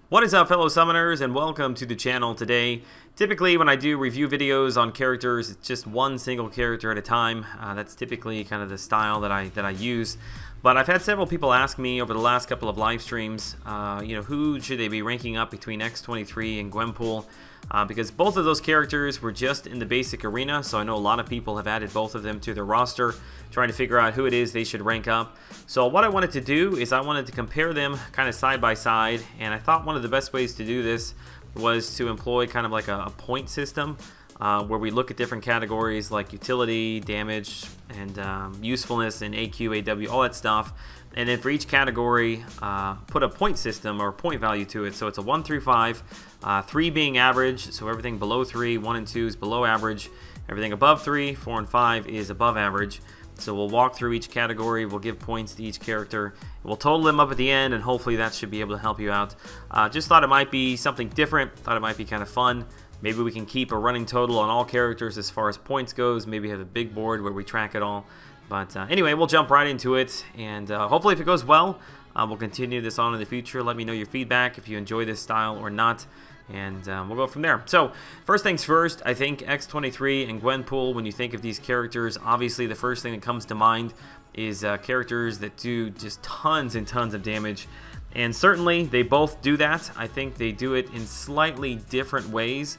What is up, fellow summoners, and welcome to the channel today. Typically when I do review videos on characters, it's just one single character at a time. That's typically kind of the style that I use. But I've had several people ask me over the last couple of live streams, who should they be ranking up between X23 and Gwenpool? Because both of those characters were just in the basic arena, so I know a lot of people have added both of them to their roster, trying to figure out who it is they should rank up. So what I wanted to do is I wanted to compare them kind of side by side, and I thought one of the best ways to do this was to employ kind of like a point system, where we look at different categories like utility, damage, and usefulness, and AQ, AW, all that stuff. And then for each category, put a point system or point value to it. So it's a 1 through 5, 3 being average, so everything below 3, 1 and 2 is below average, everything above 3, 4 and 5 is above average. So we'll walk through each category, we'll give points to each character, we'll total them up at the end, and hopefully that should be able to help you out. Just thought it might be something different, thought it might be kind of fun. Maybe we can keep a running total on all characters as far as points goes, maybe have a big board where we track it all. But anyway, we'll jump right into it, and hopefully if it goes well, we'll continue this on in the future. Let me know your feedback if you enjoy this style or not, and we'll go from there. So first things first, I think X23 and Gwenpool, when you think of these characters, obviously the first thing that comes to mind is characters that do just tons and tons of damage. And certainly they both do that. I think they do it in slightly different ways.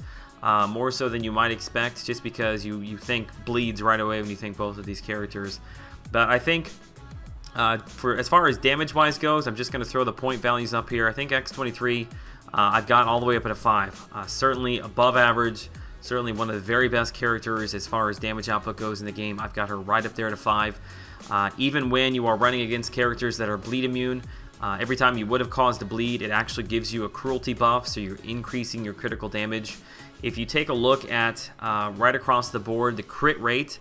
More so than you might expect, just because you think bleeds right away when you think both of these characters. But I think for as far as damage wise goes, I'm just going to throw the point values up here. I think X23 I've got all the way up at a 5. Certainly above average, certainly one of the very best characters as far as damage output goes in the game. I've got her right up there at a 5. Even when you are running against characters that are bleed immune, every time you would have caused a bleed, it actually gives you a cruelty buff, so you're increasing your critical damage. If you take a look at right across the board, the crit rate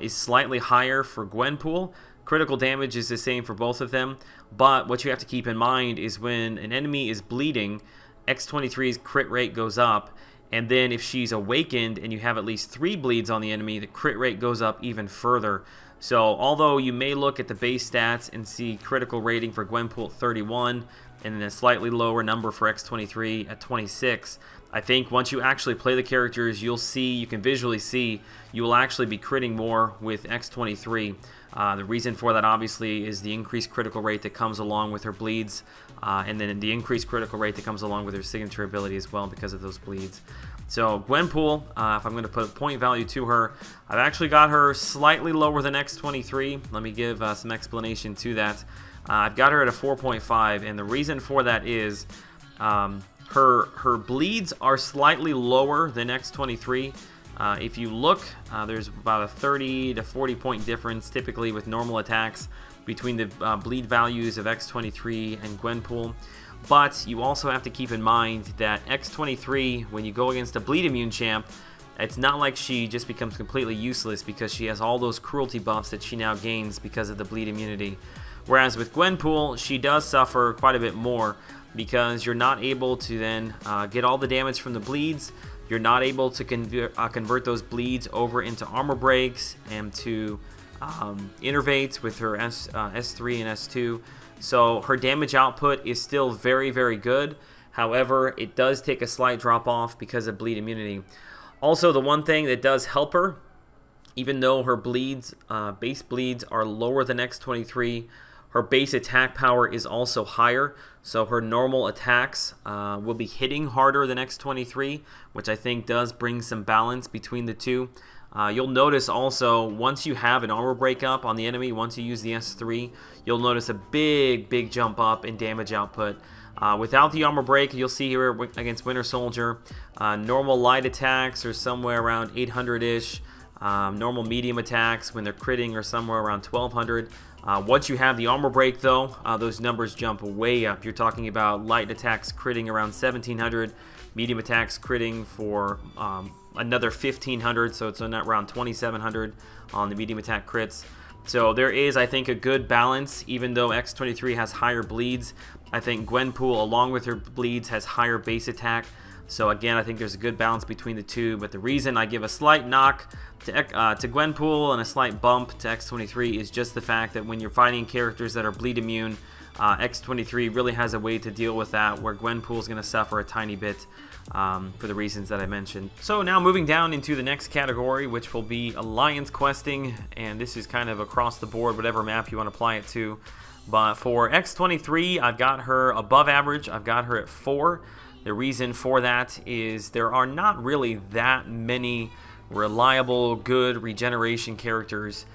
is slightly higher for Gwenpool. Critical damage is the same for both of them, but what you have to keep in mind is when an enemy is bleeding, X23's crit rate goes up, and then if she's awakened and you have at least 3 bleeds on the enemy, the crit rate goes up even further. So although you may look at the base stats and see critical rating for Gwenpool at 31 and then a slightly lower number for X23 at 26, I think once you actually play the characters, you can visually see you will actually be critting more with X23. The reason for that obviously is the increased critical rate that comes along with her bleeds, and then the increased critical rate that comes along with her signature ability as well because of those bleeds. So Gwenpool, if I'm going to put a point value to her, I've actually got her slightly lower than X23. Let me give some explanation to that. I've got her at a 4.5, and the reason for that is her bleeds are slightly lower than X23. If you look, there's about a 30 to 40 point difference typically with normal attacks between the bleed values of X23 and Gwenpool. But you also have to keep in mind that X23, when you go against a bleed immune champ, it's not like she just becomes completely useless because she has all those cruelty buffs that she now gains because of the bleed immunity. Whereas with Gwenpool, she does suffer quite a bit more because you're not able to then get all the damage from the bleeds. You're not able to convert those bleeds over into armor breaks and to innervates with her S3 and S2. So her damage output is still very, very good. However, it does take a slight drop off because of bleed immunity. Also, the one thing that does help her, even though her bleeds, base bleeds are lower than X23, her base attack power is also higher, so her normal attacks will be hitting harder than X23, which I think does bring some balance between the two. You'll notice also, once you have an armor break up on the enemy, once you use the S3, you'll notice a big jump up in damage output. Without the armor break, you'll see here against Winter Soldier, normal light attacks are somewhere around 800-ish. Normal medium attacks when they're critting are somewhere around 1200. Once you have the armor break though, those numbers jump way up. You're talking about light attacks critting around 1700, medium attacks critting for another 1500, so it's around 2700 on the medium attack crits. So there is, I think, a good balance. Even though X23 has higher bleeds, I think Gwenpool, along with her bleeds, has higher base attack. So again, I think there's a good balance between the two, but the reason I give a slight knock to Gwenpool and a slight bump to X23 is just the fact that when you're fighting characters that are bleed immune, X23 really has a way to deal with that, where Gwenpool is going to suffer a tiny bit for the reasons that I mentioned. So now moving down into the next category, which will be alliance questing, and this is kind of across the board, whatever map you want to apply it to. But for X23, I've got her above average. I've got her at 4. The reason for that is there are not really that many reliable, good regeneration characters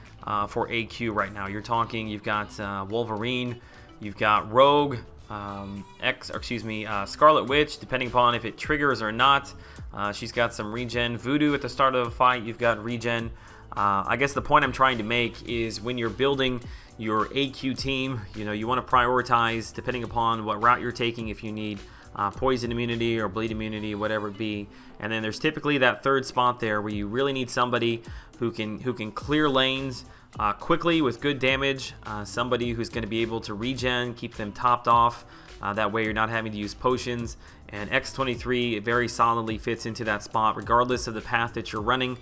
for AQ right now. You're talking, you've got Wolverine, you've got Rogue, Scarlet Witch, depending upon if it triggers or not. She's got some regen. Voodoo at the start of a fight, you've got regen. I guess the point I'm trying to make is when you're building your AQ team, you want to prioritize depending upon what route you're taking, if you need poison immunity or bleed immunity, whatever it be. And then there's typically that third spot there where you really need somebody who can clear lanes quickly with good damage, somebody who's going to be able to regen, keep them topped off. That way you're not having to use potions. And X23 very solidly fits into that spot regardless of the path that you're running.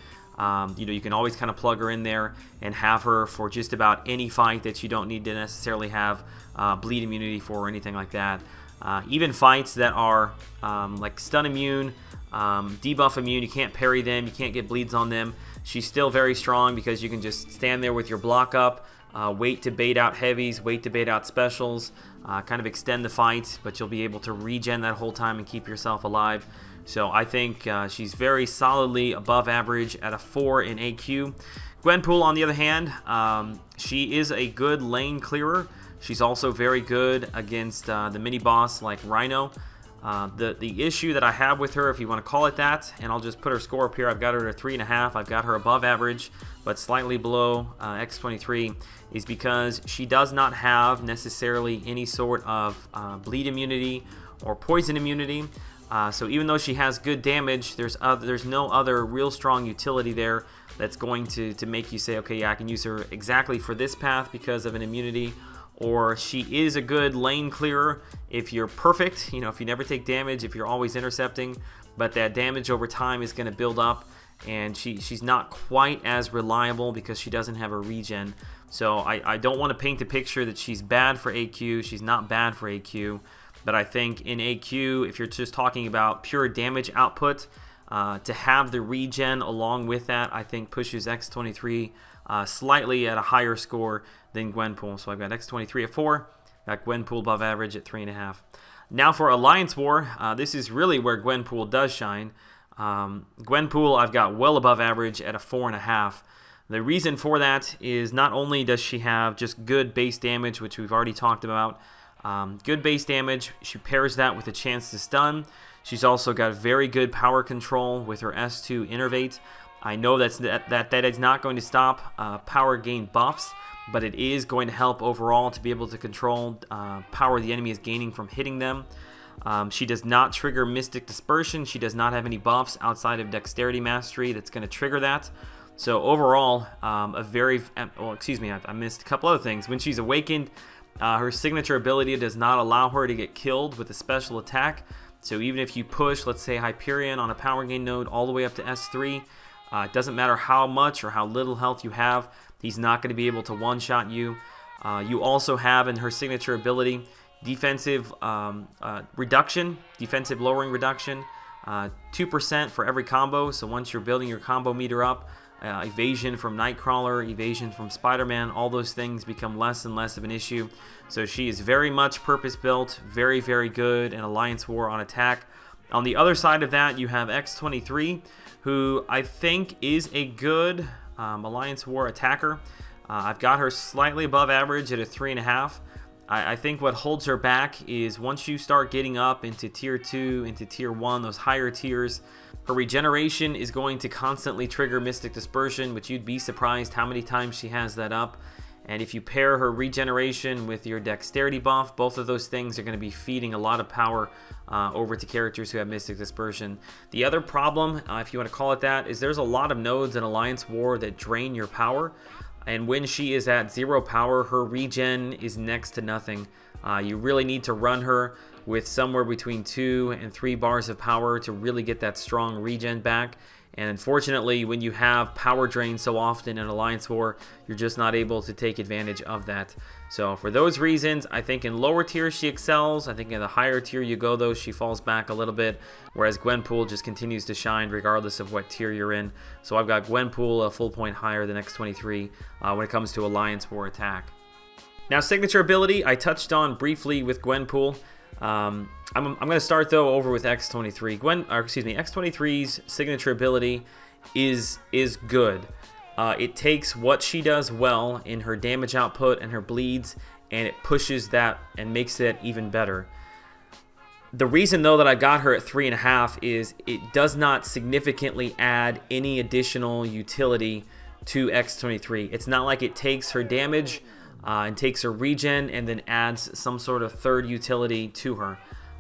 You can always kind of plug her in there and have her for just about any fight that you don't need to necessarily have bleed immunity for or anything like that. Even fights that are like stun immune, debuff immune, you can't parry them, you can't get bleeds on them. She's still very strong because you can just stand there with your block up, wait to bait out heavies, wait to bait out specials, kind of extend the fight, but you'll be able to regen that whole time and keep yourself alive. So I think she's very solidly above average at a 4 in AQ. Gwenpool, on the other hand, she is a good lane clearer. She's also very good against the mini boss like Rhino. The issue that I have with her, if you want to call it that, and I'll just put her score up here, I've got her at 3.5. I've got her above average, but slightly below X23, is because she does not have necessarily any sort of bleed immunity or poison immunity. So even though she has good damage, there's no other real strong utility there that's going to make you say, okay, yeah, I can use her exactly for this path because of an immunity. Or she is a good lane clearer if you're perfect, if you never take damage, if you're always intercepting, but that damage over time is going to build up, and she's not quite as reliable because she doesn't have a regen. So I don't want to paint the picture that she's bad for AQ. She's not bad for AQ, but I think in AQ, if you're just talking about pure damage output, to have the regen along with that, I think pushes X23 slightly at a higher score than Gwenpool. So I've got X23 at 4, got Gwenpool above average at 3.5. Now for Alliance War, this is really where Gwenpool does shine. Gwenpool I've got well above average at a 4.5. The reason for that is not only does she have just good base damage, which we've already talked about, good base damage, she pairs that with a chance to stun. She's also got very good power control with her S2 Innervate. I know that is not going to stop power gain buffs, but it is going to help overall to be able to control power the enemy is gaining from hitting them. She does not trigger Mystic Dispersion. She does not have any buffs outside of Dexterity Mastery that's going to trigger that. So overall, I missed a couple other things. When she's awakened, her signature ability does not allow her to get killed with a special attack. So even if you push, let's say Hyperion on a power gain node all the way up to S3, it doesn't matter how much or how little health you have, he's not going to be able to one-shot you. You also have in her signature ability defensive reduction, defensive lowering reduction, 2% for every combo. So once you're building your combo meter up, evasion from Nightcrawler, evasion from Spider-Man, all those things become less and less of an issue. So she is very much purpose-built, very, very good in Alliance War on attack. On the other side of that, you have X23, who I think is a good Alliance War attacker. I've got her slightly above average at a 3.5. I think what holds her back is once you start getting up into tier 2, into tier 1, those higher tiers, her regeneration is going to constantly trigger Mystic Dispersion, which you'd be surprised how many times she has that up. And if you pair her regeneration with your dexterity buff, both of those things are going to be feeding a lot of power over to characters who have Mystic Dispersion. The other problem, if you want to call it that, is there's a lot of nodes in Alliance War that drain your power. And when she is at 0 power, her regen is next to nothing. You really need to run her with somewhere between 2 and 3 bars of power to really get that strong regen back. And unfortunately, when you have power drain so often in Alliance War, you're just not able to take advantage of that. So for those reasons, I think in lower tiers she excels. I think in the higher tier you go, though, she falls back a little bit, whereas Gwenpool just continues to shine regardless of what tier you're in. So I've got Gwenpool a full point higher than X23 when it comes to Alliance War attack. Now, signature ability I touched on briefly with Gwenpool. I'm going to start though over with X23. X23's signature ability is good. It takes what she does well in her damage output and her bleeds, and it pushes that and makes it even better. The reason though that I got her at 3.5 is it does not significantly add any additional utility to X23. It's not like it takes her damage and takes her regen and then adds some sort of third utility to her.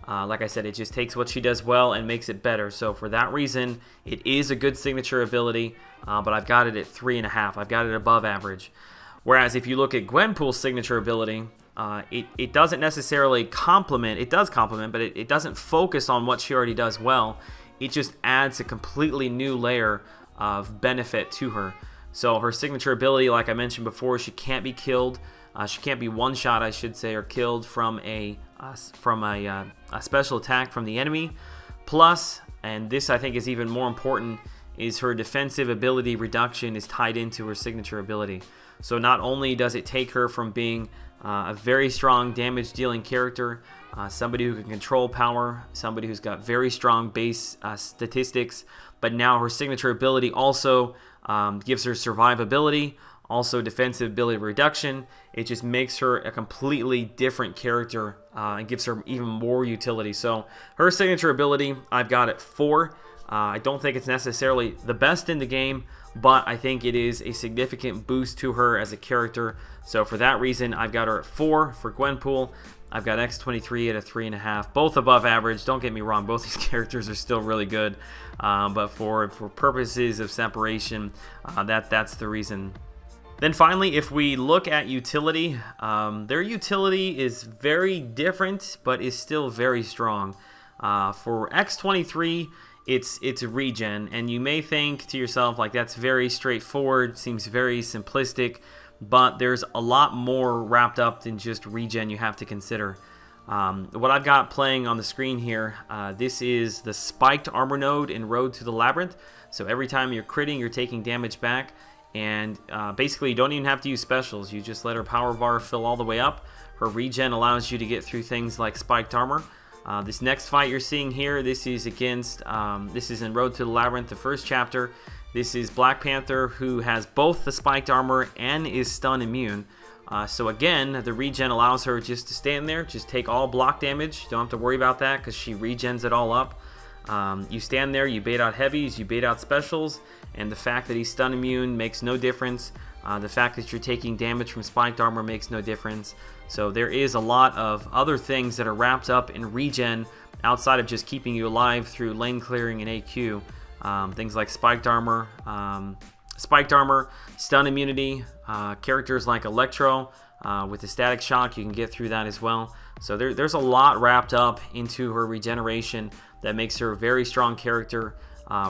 Like I said, it just takes what she does well and makes it better. So for that reason, it is a good signature ability, but I've got it at 3.5. I've got it above average. Whereas if you look at Gwenpool's signature ability, it doesn't necessarily complement. It does complement, but it doesn't focus on what she already does well. It just adds a completely new layer of benefit to her. So her signature ability, like I mentioned before, she can't be killed. She can't be one-shot, I should say, or killed from a special attack from the enemy. Plus, and this I think is even more important, is her defensive ability reduction is tied into her signature ability. So not only does it take her from being a very strong damage-dealing character, somebody who can control power, somebody who's got very strong base statistics, but now her signature ability also gives her survivability, also defensive ability reduction. It just makes her a completely different character and gives her even more utility. So her signature ability, I've got at 4. I don't think it's necessarily the best in the game, but I think it is a significant boost to her as a character. So for that reason, I've got her at 4 for Gwenpool. I've got X23 at a 3.5, both above average. Don't get me wrong, both these characters are still really good, but for purposes of separation, that's the reason. Then finally, if we look at utility, their utility is very different, but is still very strong. For X23, it's regen, and you may think to yourself, like, that's very straightforward, seems very simplistic, but there's a lot more wrapped up than just regen you have to consider. What I've got playing on the screen here, this is the spiked armor node in Road to the Labyrinth. So every time you're critting, you're taking damage back, and basically you don't even have to use specials. You just let her power bar fill all the way up. Her regen allows you to get through things like spiked armor. This next fight you're seeing here, this is against, this is in Road to the Labyrinth, the first chapter. This is Black Panther, who has both the spiked armor and is stun immune. So again, the regen allows her just to stand there, just take all block damage. Don't have to worry about that because she regens it all up. You stand there, you bait out heavies, you bait out specials, and the fact that he's stun immune makes no difference. The fact that you're taking damage from spiked armor makes no difference. So there is a lot of other things that are wrapped up in regen outside of just keeping you alive through lane clearing and AQ. Things like spiked armor, stun immunity, characters like Electro with the static shock, you can get through that as well. So there's a lot wrapped up into her regeneration that makes her a very strong character,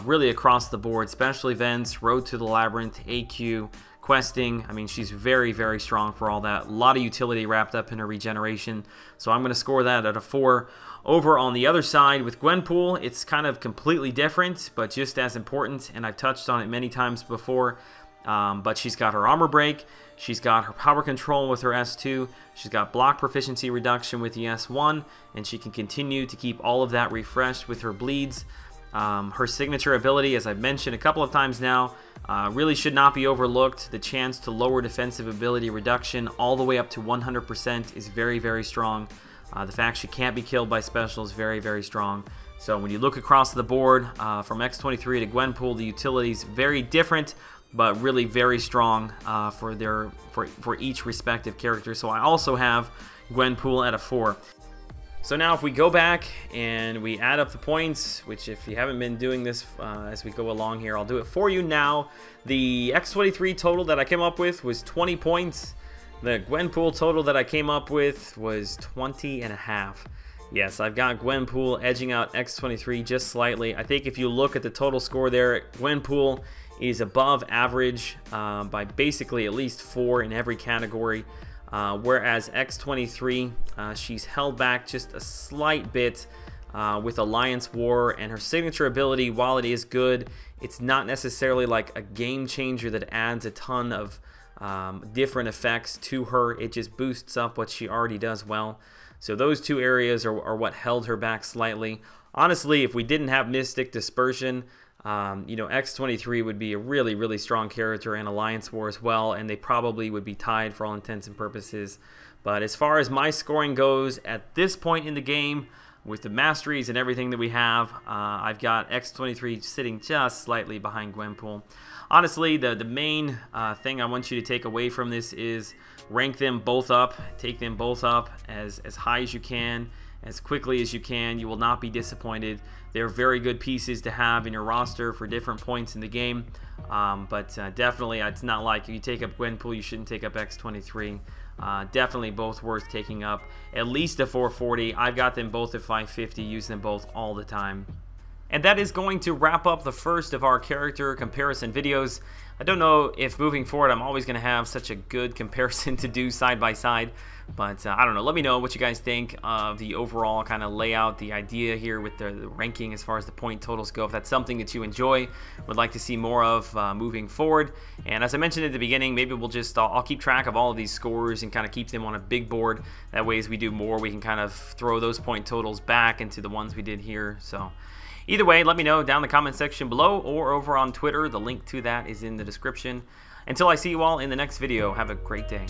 really across the board. Special events, Road to the Labyrinth, AQ, questing. I mean, she's very, very strong for all that. A lot of utility wrapped up in her regeneration. So I'm going to score that at a 4. Over on the other side with Gwenpool, it's kind of completely different, but just as important, and I've touched on it many times before. But she's got her armor break, she's got her power control with her S2, she's got block proficiency reduction with the S1, and she can continue to keep all of that refreshed with her bleeds. Her signature ability, as I've mentioned a couple of times now, really should not be overlooked. The chance to lower defensive ability reduction all the way up to 100% is very, very strong. The fact she can't be killed by special is very, very strong. So when you look across the board from X23 to Gwenpool, the utility is very different, but really very strong for each respective character. So I also have Gwenpool at a 4. So now if we go back and we add up the points, which if you haven't been doing this as we go along here, I'll do it for you now. The X23 total that I came up with was 20 points. The Gwenpool total that I came up with was 20.5. Yes, I've got Gwenpool edging out X23 just slightly. I think if you look at the total score there, Gwenpool is above average by basically at least 4 in every category, whereas X23, she's held back just a slight bit with Alliance War, and her signature ability, while it is good, it's not necessarily like a game changer that adds a ton of different effects to her. It just boosts up what she already does well. So those two areas are what held her back slightly. Honestly, if we didn't have Mystic Dispersion, you know, X23 would be a really, really strong character in Alliance War as well, and they probably would be tied for all intents and purposes. But as far as my scoring goes, at this point in the game, with the masteries and everything that we have, I've got X23 sitting just slightly behind Gwenpool. Honestly, the main thing I want you to take away from this is rank them both up, take them both up as high as you can, as quickly as you can. You will not be disappointed. They're very good pieces to have in your roster for different points in the game, but definitely it's not like if you take up Gwenpool, you shouldn't take up X23. Definitely both worth taking up. At least a 440. I've got them both at 550, use them both all the time. And that is going to wrap up the first of our character comparison videos. I don't know if moving forward I'm always going to have such a good comparison to do side by side, but I don't know. Let me know what you guys think of the overall kind of layout, the idea here with the ranking as far as the point totals go. If that's something that you enjoy, would like to see more of moving forward. And as I mentioned at the beginning, maybe we'll just, I'll keep track of all of these scores and kind of keep them on a big board. That way as we do more, we can kind of throw those point totals back into the ones we did here. So either way, let me know down in the comment section below or over on Twitter. The link to that is in the description. Until I see you all in the next video, have a great day.